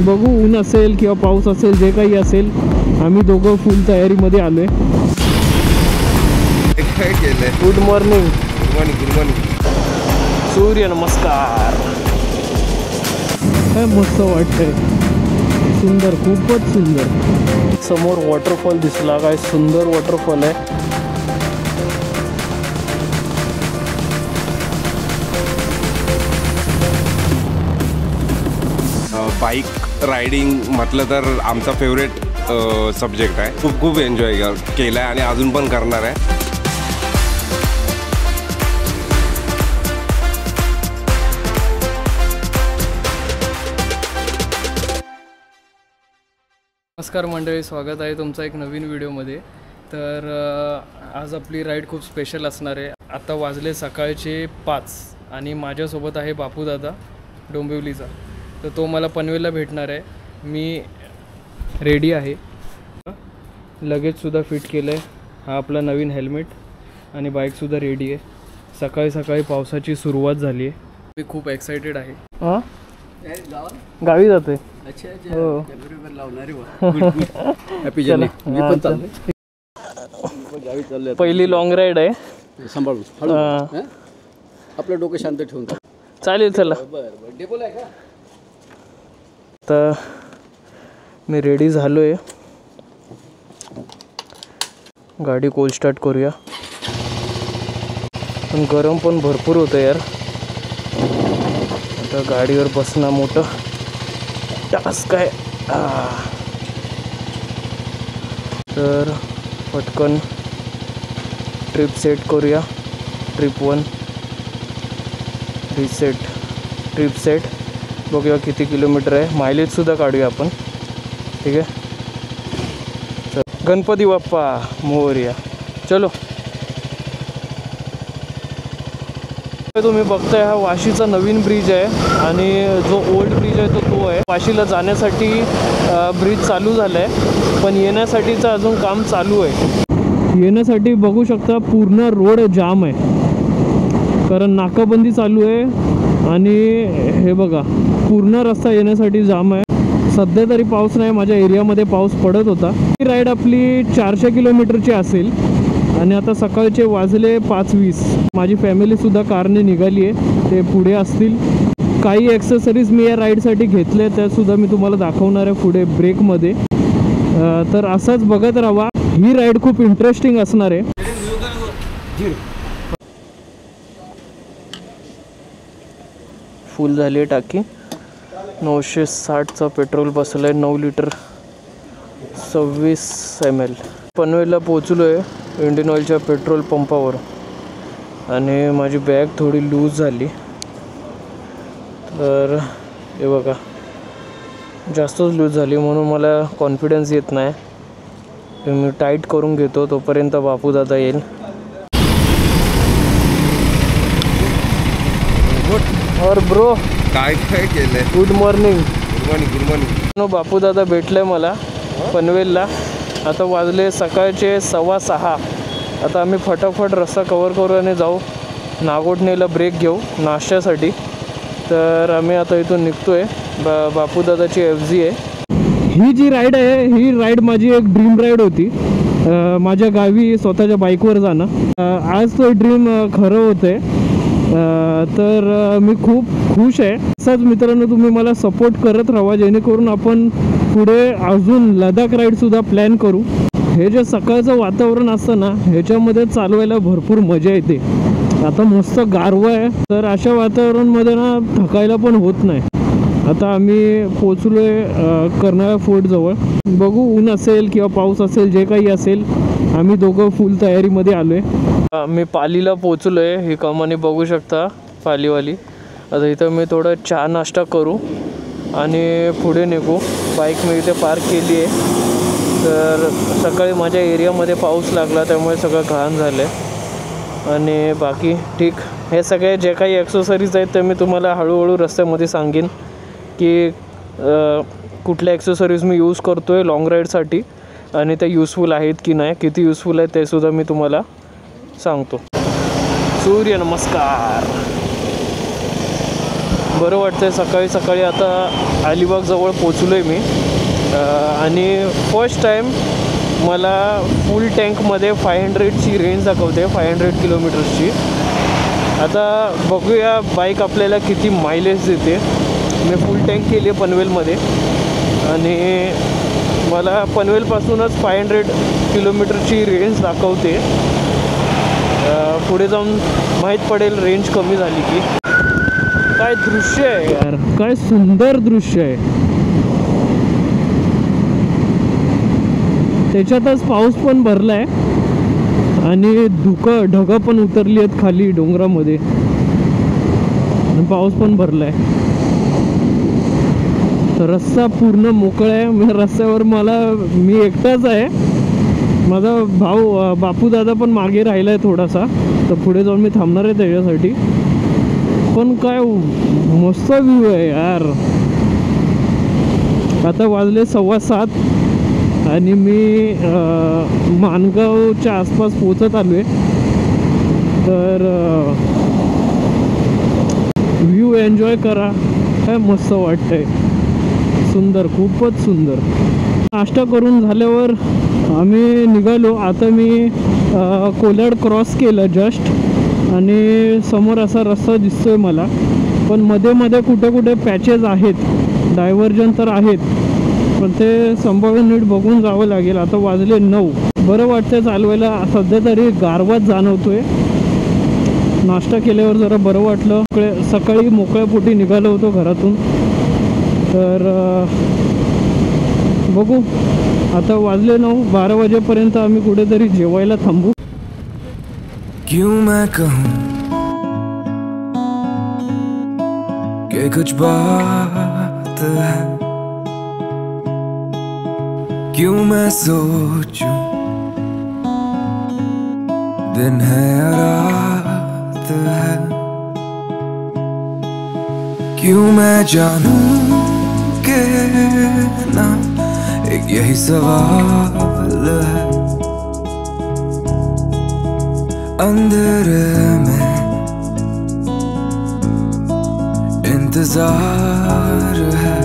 बघू ऊन असेल किंवा पाऊस असेल जे काही असेल, आम्ही दोघं फुल तयारीमध्ये आलोय. काय केलंय? Good morning. Good morning. Good morning. सूर्य नमस्कार. काय मस्त वाटतंय, सुंदर, खूपच सुंदर. समोर वॉटरफॉल दिसला, काय सुंदर वॉटरफॉल आहे. बाईक रायडिंग म्हटलं तर आमचा फेवरेट सब्जेक्ट आहे. खूप खूप एन्जॉय केला आहे आणि अजून पण करणार आहे. नमस्कार मंडळी, स्वागत आहे तुमचं एक नवीन व्हिडिओमध्ये. तर आज आपली राईड खूप स्पेशल असणार आहे. आता वाजले सकाळचे 5 आणि माझ्यासोबत आहे बापू दादा डोंबिवलीचा. तर तो मला पनवेलला भेटणार आहे. मी रेडी आहे, लगेजसुद्धा फिट केलं आहे. हा आपला नवीन हेल्मेट आणि बाईकसुद्धा रेडी आहे. सकाळी सकाळी पावसाची सुरुवात झाली आहे. मी खूप एक्सायटेड आहे. हां, गावी जातोय. हो, पहिली लॉंग राईड आहे. सांभाळून आपलं डोकं शांत ठेवून चालेल. चला, तर मी रेडी झालो आहे. गाडी कोल्ड स्टार्ट करूया. पण गरम पण भरपूर होतं यार. आता गाडीवर बसणं मोठं टास्क आहे. तर पटकन ट्रिप सेट करूया. Trip 1 reset. Trip set. बघूया किती किलोमीटर आहे. मायलेजसुद्धा काढूया आपण. ठीक आहे. चल, गणपती बाप्पा मोरया. चलो. तुम्ही बघताय हा वाशीचा नवीन ब्रिज आहे आणि जो ओल्ड ब्रिज आहे तो आहे. वाशीला जाण्यासाठी ब्रिज चालू झाला आहे, पण येण्यासाठीचं अजून काम चालू आहे. येण्यासाठी बघू शकता पूर्ण रोड जाम आहे, कारण नाकाबंदी चालू आहे. आणि हे बघा, पूर्ण रस्ता येण्यासाठी जाम आहे. सध्या तरी पाऊस नाही, माझ्या एरियामध्ये पाऊस पडत होता. ही राईड आपली 400 किलोमीटरची असेल आणि आता सकाळचे वाजले 5:20. माझी फॅमिलीसुद्धा कारने निघाली आहे, ते पुढे असतील. काही ॲक्सेसरीज मी या राईडसाठी घेतले, त्यासुद्धा मी तुम्हाला दाखवणार आहे पुढे ब्रेकमध्ये. तर असंच बघत राहा. ही राईड खूप इंटरेस्टिंग असणार आहे. फुल झाली आहे टाकी. 960चा पेट्रोल बसलं आहे. 9 लिटर 26 ml. पनवेलला पोचलो आहे इंडियन ऑइलच्या पेट्रोल पंपावर आणि माझी बॅग थोडी लूज झाली. तर हे बघा, जास्तच लूज झाली म्हणून मला कॉन्फिडन्स येत नाही. मी टाईट करून घेतो, तोपर्यंत बापू दादा येईल. और ब्रो, काय काय केलंय? Good morning. Good morning. Good morning. Bapu Dada भेटले मला पनवेलला. आता वाजले सकाळचे 6:15. आता आम्ही फटाफट रस्ता कवर करू आणि जाऊ नागोठणेला ब्रेक घेऊ नाश्त्यासाठी. तर आम्ही आता इथून निघतो आहे. बापू दादाची FZ आहे. ही जी राईड आहे, ही राईड माझी एक ड्रीम राईड होती. माझ्या गावी स्वतःच्या बाईकवर जाणं. आज तो ड्रीम खरं होतं आहे. तर मी खूप खुश आहे. असाच मित्रांनो तुम्ही मला सपोर्ट करत राहा, जेणेकरून आपण पुढे अजून लडाख राईडसुद्धा प्लॅन करू. हे जे सकाळचं वातावरण असतं ना, ह्याच्यामध्ये चालवायला भरपूर मजा येते. आता मस्त गारवा आहे, तर अशा वातावरणामध्ये ना थकायला पण होत नाही. आता आम्ही पोचलो आहे कर्नाळा फोर्टजवळ. बघू ऊन असेल किंवा पाऊस असेल, जे काही असेल, आम्ही दोघं फुल तयारीमध्ये आलो आहे. मी पालीला पोचलो आहे. ही कमानी बघू शकता, पालीवाली. आता इथं मी थोडं चहा नाश्ता करू आणि पुढे निघू. बाईक मी इथे पार्क केली आहे. तर सकाळी माझ्या एरियामध्ये पाऊस लागला, त्यामुळे सगळं घाण झालं आहे. आणि बाकी ठीक. हे सगळे जे काही ॲक्सेसरीज आहेत ते मी तुम्हाला हळूहळू रस्त्यामध्ये सांगेन की कुठल्या ॲक्सेसरीज मी यूज करतो आहे लाँग राईडसाठी आणि त्या यूजफुल आहेत की नाही, किती यूजफुल आहेत ते सुद्धा मी तुम्हाला सांगतो. सूर्य नमस्कार. बरं वाटतं सकाळी सकाळी. आता अलिबागजवळ पोचलो आहे मी आणि फर्स्ट टाईम मला फुल टँकमध्ये 500ची रेंज दाखवते, 500 किलोमीटर्सची. आता बघूया बाईक आपल्याला किती मायलेज देते. मी फुल टँक केली आहे पनवेलमध्ये आणि मला पनवेलपासूनच 500 किलोमीटरची रेंज दाखवते. पुढे जाऊन माहीत पडेल रेंज कमी झाली की. काय दृश्य आहे यार, काय सुंदर दृश्य आहे. त्याच्यातच पाऊस पण भरला आहे आणि ढगं पण उतरली आहेत खाली डोंगरामध्ये आणि पाऊस पण भरला आहे. तर रस्ता पूर्ण मोकळा आहे. म्हणजे रस्त्यावर मी एकटाच आहे. माझा भाऊ बापू दादा पण मागे राहिला आहे थोडासा, तर पुढे जाऊन मी थांबणार आहे त्याच्यासाठी. पण काय मस्त व्ह्यू आहे यार. आता वाजले 7:15 आणि मी माणगावच्या आसपास पोचत आलो आहे. तर व्ह्यू एन्जॉय करा. काय मस्त वाटतंय, सुंदर, खूपच सुंदर. नाश्ता करून झाल्यावर आम्ही निघालो. आता मी कोलाड क्रॉस केलं जस्ट आणि समोर असा रस्ता दिसतोय मला. पण मध्ये मध्ये कुठे कुठे पॅचेस आहेत, डायव्हर्जन तर आहेत, पण ते सांभाळून नीट बघून जावं लागेल. आता वाजले 9. बरं वाटतंय चालवायला. सध्या तरी गारवाच जाणवतोय. नाश्ता केल्यावर जरा बरं वाटलं. सकाळी मोकळ्या पोटी निघालो होतो घरातून. तर बघू, आता वाजले 9. 12 वाजेपर्यंत आम्ही कुठेतरी जेवायला थांबू. क्यों मैं कहूँ कि कुछ बात है, क्यों मैं सोचूं दिन है या रात है, क्यों मैं जानूं कि ना एक यही सवाल है. अंधेरे में इंतजार है,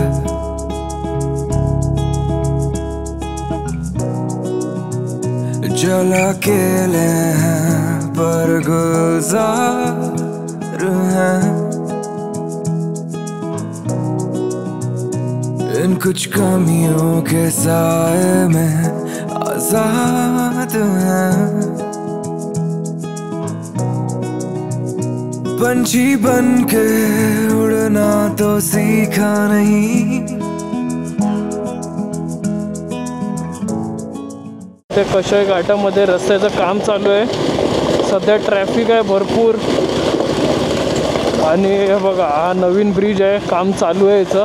जल अकेले हैं पर गुलजार हैं. इन कुछ कमियों के साए में आजाद हैं. पंछी बन के उड़ना तो सीखा नहीं. ते कशाय घाटामध्ये रस्त्याचं काम चालू आहे. सध्या ट्रॅफिक आहे भरपूर. आणि हे बघा, हा नवीन ब्रिज आहे, काम चालू आहे याचं.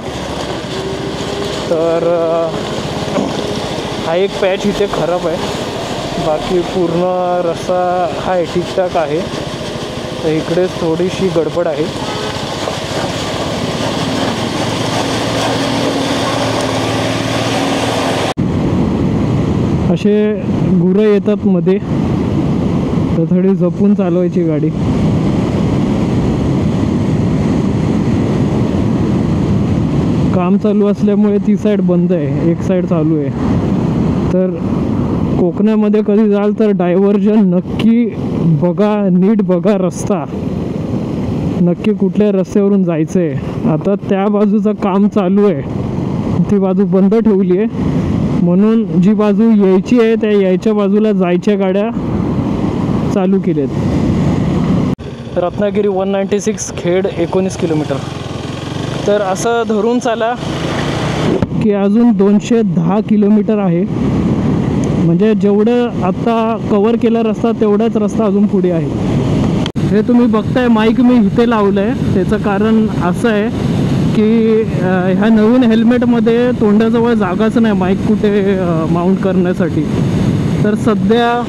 तर हा एक पॅच इथे खराब आहे, बाकी पूर्ण रस्ता आहे ठीकठाक आहे. तर इकडेच थोडीशी गडबड आहे. असे गुरं येतात मध्ये, तर थोडी जपून चालवायची गाडी. काम चालू असल्यामुळे ती साईड बंद आहे, एक साईड चालू आहे. तर कोकणामध्ये कधी जाल तर डायव्हर्जन नक्की बघा, नीट बघा रस्ता, नक्की कुठल्या रस्त्यावरून जायचं आहे. आता त्या बाजूचं काम चालू आहे, ती बाजू बंद ठेवली आहे. म्हणून जी बाजू यायची आहे त्या यायच्या बाजूला जायच्या गाड्या चालू केल्यात. रत्नागिरी 196, खेड 19 किलोमीटर. तर असं धरून चाला की अजून 210 किलोमीटर आहे. म्हणजे जेवढं आता कवर केला रस्ता तेवढाच रस्ता अजून पुढे आहे. हे तुम्ही बघताय माईक मी इथे लावलं आहे. त्याचं कारण असं आहे की ह्या नवीन हेल्मेटमध्ये तोंडाजवळ जागाच नाही माईक कुठे माउंट करण्यासाठी. तर सध्या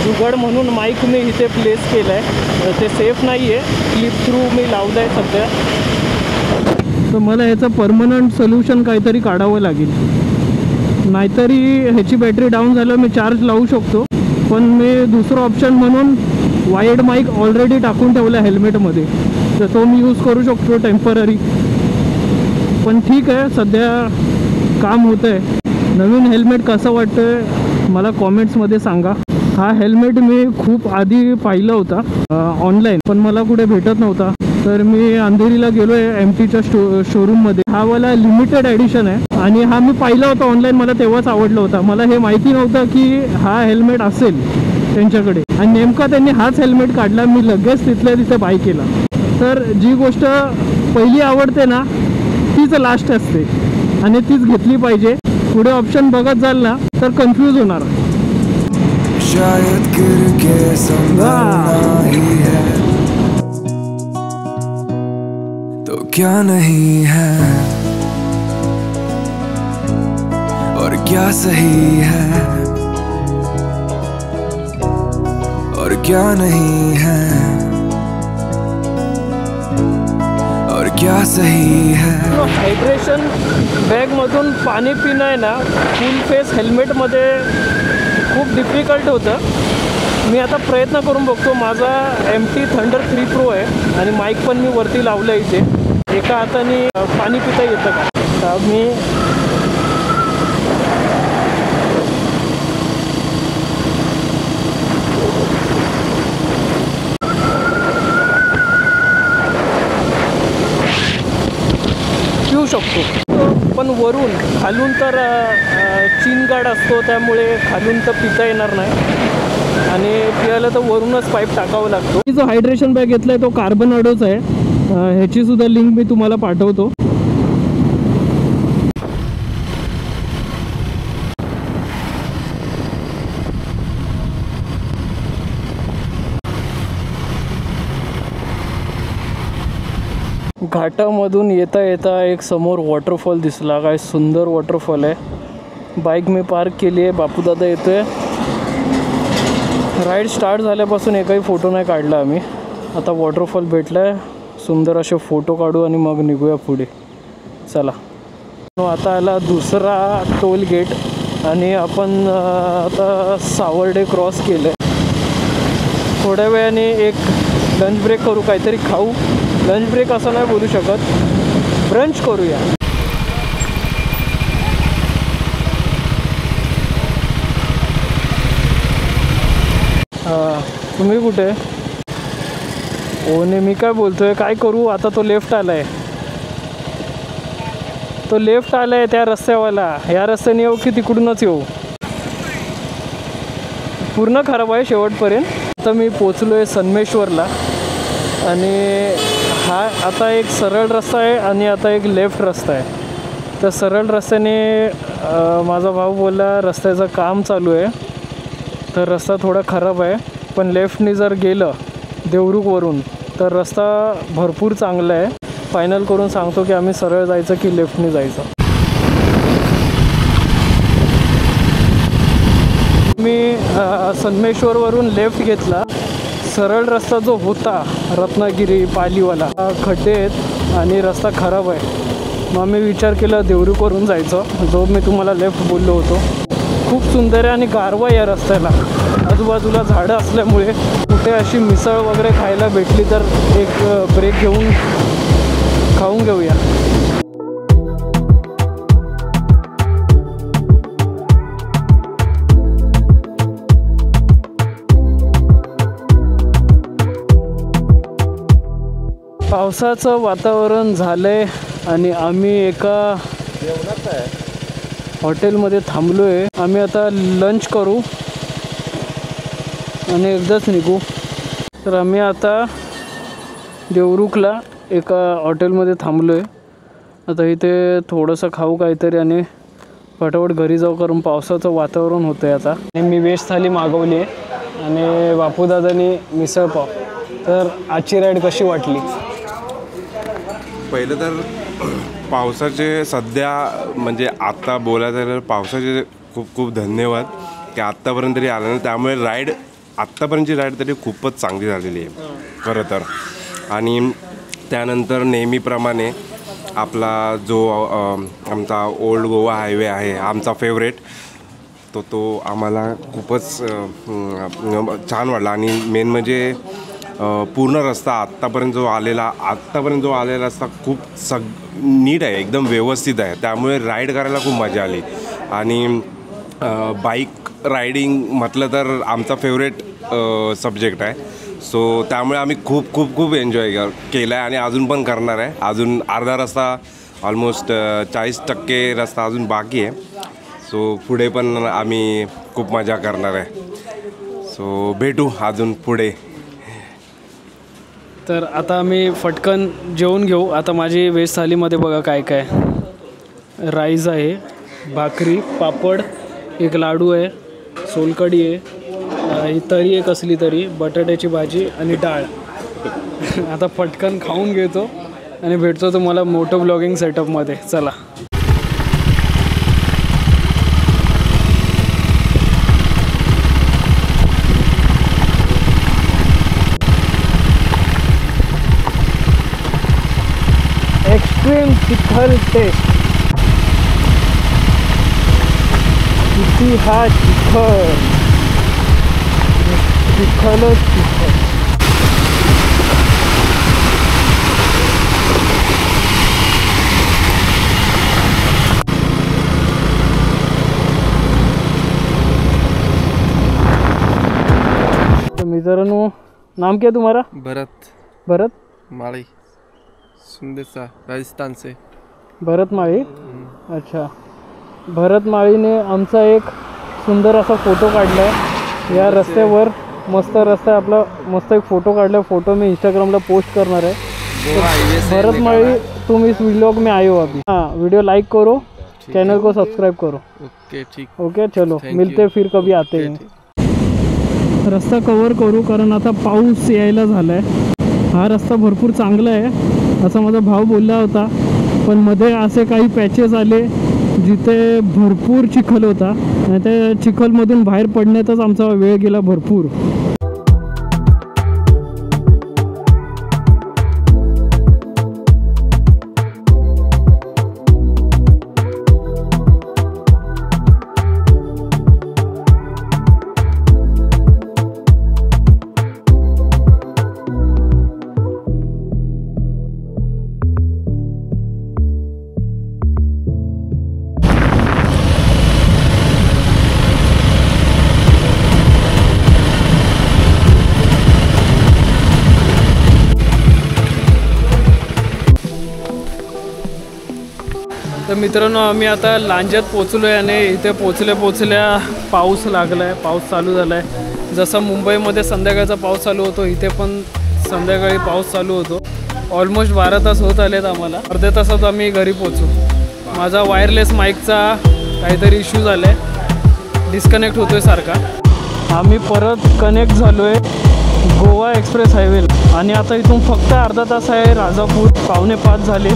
जुगाड म्हणून माईक मी इथे प्लेस केलं आहे. ते सेफ नाही आहे, क्लिप थ्रू मी लावलं आहे सध्या. तर मला ह्याचं परमनंट सोल्युशन काहीतरी काढावं लागेल. नाहीतरी ह्याची बॅटरी डाऊन झाल्यावर मी चार्ज लावू शकतो, पण मी दुसरं ऑप्शन म्हणून वाईड माईक ऑलरेडी टाकून ठेवला हेल्मेटमध्ये, तर तो मी यूज करू शकतो टेम्पररी. पण ठीक आहे, सध्या काम होतं आहे. नवीन हेल्मेट कसं वाटतं आहे मला कॉमेंट्समध्ये सांगा. हा हेल्मेट मी खूप आधी पाहिलं होता ऑनलाईन, पण मला कुठे भेटत नव्हता. तर मी अंधेरीला गेलो आहे MTच्या शोरूममध्ये. हा वाला लिमिटेड एडिशन आहे आणि हा मी पाहिला होता ऑनलाईन, मला तेव्हाच आवडला होता. मला हे माहिती नव्हतं की हा हेल्मेट असेल त्यांच्याकडे, आणि नेमका त्यांनी हाच हेल्मेट काढला. मी लगेच तिथल्या तिथे बाय केला. तर जी गोष्ट पहिली आवडते ना तीच लास्ट असते आणि तीच घेतली पाहिजे. पुढे ऑप्शन बघत जाल ना तर कन्फ्यूज होणार. शायद गिर के संभलना ही है तो क्या नहीं है, और क्या सही है और क्या नहीं है, और क्या सही है. हायड्रेशन बॅगमधून पाणी पिणं आहे ना फुल फेस हेल्मेटमध्ये खूप डिफिकल्ट होतं. मी आता प्रयत्न करून बघतो. माझा MT थंडर 3 Pro आहे आणि माईक पण मी वरती लावलं इथे. एका हाताने पाणी पिता येतं का, तर मी पिऊ शकतो. पण वरून खालून तर चीन गार्ड असतो, त्यामुळे खालून तर पिता येणार नाही आणि पियाला तर वरूनच पाईप टाकावं लागतो. जो हायड्रेशन बॅग घेतला आहे तो कार्बनाडोचा आहे. ह्याची सुद्धा लिंक मी तुम्हाला पाठवतो. घाटामधून येता येता एक समोर वॉटरफॉल दिसला. काय सुंदर वॉटरफॉल आहे. बाईक मी पार्क केली आहे. बापूदादा येतोय. राईड स्टार्ट झाल्यापासून एकही फोटो नाही काढला आम्ही. आता वॉटरफॉल भेटला आहे, सुंदर असे फोटो काढू आणि मग निघूया पुढे. चला. आता आला दुसरा टोल गेट आणि आपण आता सावर्डे क्रॉस केलं आहे. थोड्या वेळाने एक लंच ब्रेक करू, काहीतरी खाऊ. लंच ब्रेक असं नाही बोलू शकत, ब्रंच करूया. तुम्ही कुठे? ओने मी काय बोलतोय, काय करू आता. तो लेफ्ट आला आहे, तो लेफ्ट आला आहे त्या रस्त्यावाला. ह्या रस्त्याने येऊ की तिकडूनच येऊ? पूर्ण खराब आहे शेवटपर्यंत. आता मी पोचलो आहे संगमेश्वरला आणि हा आता एक सरळ रस्ता आहे आणि आता एक लेफ्ट रस्ता आहे. तर सरळ रस्त्याने माझा भाऊ बोलला रस्त्याचं काम चालू आहे, तर रस्ता थोडा खराब आहे. पण लेफ्टनी जर गेलं देवरुखवरून तर रस्ता भरपूर चांगला आहे. फायनल करून सांगतो की आम्ही सरळ जायचं की लेफ्टनी जायचं. मी संगमेश्वरवरून लेफ्ट घेतला. सरळ रस्ता जो होता रत्नागिरी पालीवाला, खड्डे आहेत आणि रस्ता खराब आहे. मग मी विचार केला देवरुखवरून जायचं, जो मी तुम्हाला लेफ्ट बोललो होतो. खूप सुंदर आहे आणि गारवा या रस्त्याला. आजूबाजूला झाडं असल्यामुळे कुठे अशी मिसळ वगैरे खायला भेटली तर एक ब्रेक घेऊन खाऊन घेऊया. पावसाचं वातावरण झालंय आणि आम्ही एका हॉटेलमध्ये थांबलो आहे. आम्ही आता लंच करू आणि एकदाच निघू. तर आम्ही आता देवरुखला एका हॉटेलमध्ये थांबलो आहे. आता इथे थोडंसं खाऊ काहीतरी आणि फटाफट घरी जाऊ, कारण पावसाचं वातावरण होतं आहे आता. आणि मी व्हेज थाली मागवली आहे आणि बापूदादांनी मिसळ पाव. तर आजची राईड कशी वाटली? पहिलं तर पावसाचे सध्या म्हणजे आत्ता बोलायचं झालं पावसाचे खूप खूप धन्यवाद की आत्तापर्यंत तरी आलं ना. त्यामुळे राईड आत्तापर्यंतची राईड तरी खूपच चांगली झालेली आहे खरं तर. आणि त्यानंतर नेहमीप्रमाणे आपला जो आमचा ओल्ड गोवा हायवे आहे आमचा फेवरेट, तो आम्हाला खूपच छान वाटला. आणि मेन म्हणजे पूर्ण रस्ता आत्तापर्यंत जो आलेला रस्ता खूप नीट आहे, एकदम व्यवस्थित आहे. त्यामुळे राईड करायला खूप मजा आली. आणि बाईक रायडिंग म्हटलं तर आमचा फेवरेट सब्जेक्ट आहे. सो त्यामुळे आम्ही खूप खूप खूप एन्जॉय केला आहे आणि अजून पण करणार आहे. अजून अर्धा रस्ता ऑलमोस्ट 40% रस्ता अजून बाकी आहे. सो पुढे पण आम्ही खूप मजा करणार आहे. सो भेटू अजून पुढे. तर आता आम्ही फटकन जेवून घेऊ. आता माझी व्हेज थालीमध्ये बघा काय काय. राईस आहे, भाकरी, पापड, एक लाडू आहे, सोलकढी आहे, ही तरी आहे कसली तरी, बटाट्याची भाजी आणि डाळ. आता फटकन खाऊन घेतो आणि भेटतो तुम्हाला मोठं ब्लॉगिंग सेटअपमध्ये. चला. एक्स्ट्रीम चिखल टेस्ट. किती हा चिखल, चिखलच चिखल. तो मित्रांनो, नाम क्या तुम्हारा? भरत माली सुंदरसा राजस्थान से. भरत माळी. अच्छा. भरत माळीने आमचा एक सुंदर असा फोटो काढला आहे या रस्त्यावर. मस्त रस्ता आपला, मस्त एक फोटो काढला. फोटो मी इंस्टाग्रामला पोस्ट करणार है. तो भरत माळी, तुम इस व्लॉग में आए हो अभी. हाँ, वीडियो लाइक करो, चैनल को सब्सक्राइब करो. ओके ठीक. ओके चलो, मिलते फिर कभी आते हैं. रस्ता कवर करू कारण आता पाऊस यायला झाला आहे. हा रस्ता भरपूर चांगला आहे असं माझा भाऊ बोलला होता, पण मध्ये असे काही पॅचेस आले जिथे भरपूर चिखल होता आणि त्या चिखलमधून बाहेर पडण्यातच आमचा वेळ गेला भरपूर. तर मित्रांनो, आम्ही आता लांज्यात पोचलो आहे आणि इथे पोचल्या पाऊस लागला आहे, पाऊस चालू झाला आहे. जसा मुंबईमध्ये संध्याकाळचा पाऊस चालू होतो, इथे पण संध्याकाळी पाऊस चालू होतो. ऑलमोस्ट 12 तास होत आलेत आम्हाला. अर्ध्या तासात आम्ही घरी पोचू. माझा वायरलेस माईकचा काहीतरी इश्यू झाला आहे, डिस्कनेक्ट होतो आहे सारखा. आम्ही परत कनेक्ट झालो आहे गोवा एक्सप्रेस हायवेला आणि आता इथून फक्त अर्धा तास आहे राजापूर. 4:45 झाले.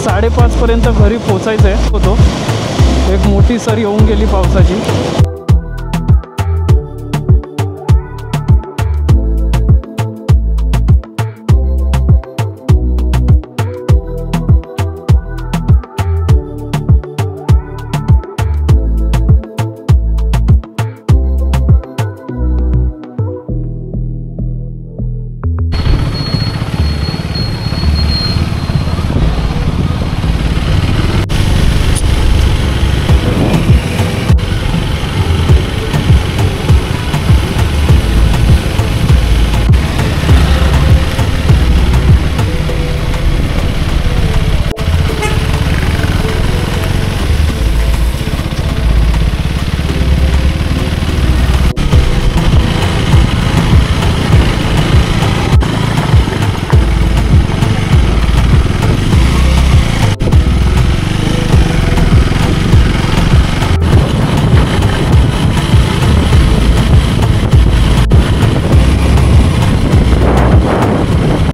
5:30पर्यंत घरी पोचायचं आहे होतो. एक मोठी सर येऊन गेली पावसाची.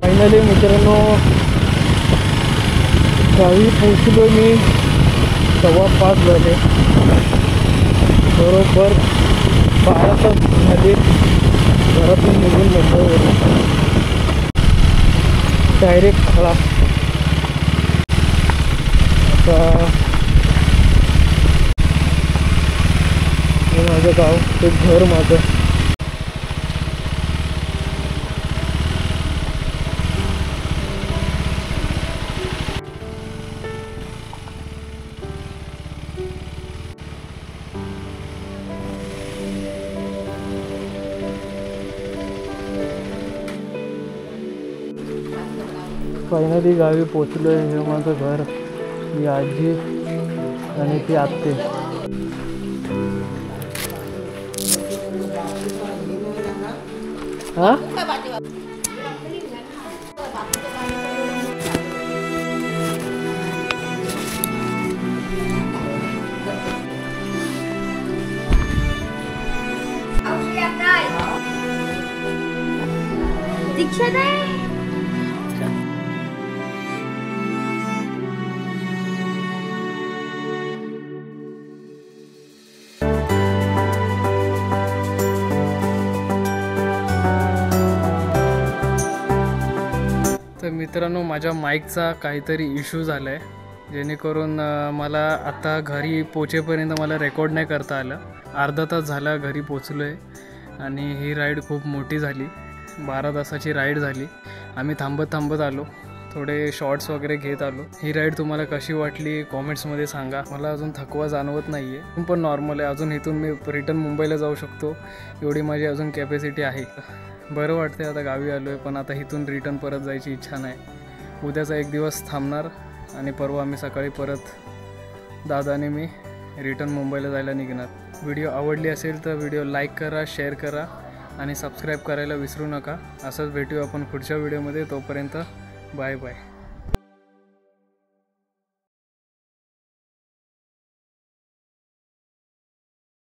फायनली मित्रांनो गावी पोचलो मी. 5:15 झाले. बरोबर 12 तास झाले घरातून निघून मुंबईवरून. डायरेक्ट खळा. आता गाव, ते घर माझं. फायनली गावी पोचलो आहे. हे माझं घर, ही आजी आणि ती आत्ते. हा दीक्षा नाही. तर मित्रांनो, माझ्या माईकचा काहीतरी इश्यू झाला आहे, जेणेकरून मला आता घरी पोचेपर्यंत मला रेकॉर्ड नाही करता आलं. अर्धा तास झाला घरी पोचलो आहे आणि ही राईड खूप मोठी झाली. 12 तासाची राईड झाली. आम्ही थांबत आलो, थोडे शॉर्ट्स वगैरे घेत आलो. ही राईड तुम्हाला कशी वाटली कॉमेंट्समध्ये सांगा. मला अजून थकवा जाणवत नाही आहे, पण नॉर्मल आहे. अजून इथून मी रिटर्न मुंबईला जाऊ शकतो एवढी माझी अजून कॅपॅसिटी आहे. बरं वाटते आता गावी आलो आहे, पण आता इथून रिटर्न परत जायची इच्छा नाही. उद्याचा एक दिवस थांबणार आणि परवा आम्ही सकाळी परत दादाने मी रिटर्न मुंबईला जायला निघणार. व्हिडिओ आवडली असेल तर व्हिडिओ लाईक करा, शेअर करा आणि सबस्क्राईब करायला विसरू नका. असंच भेटूया आपण पुढच्या व्हिडिओमध्ये. तोपर्यंत बाय बाय.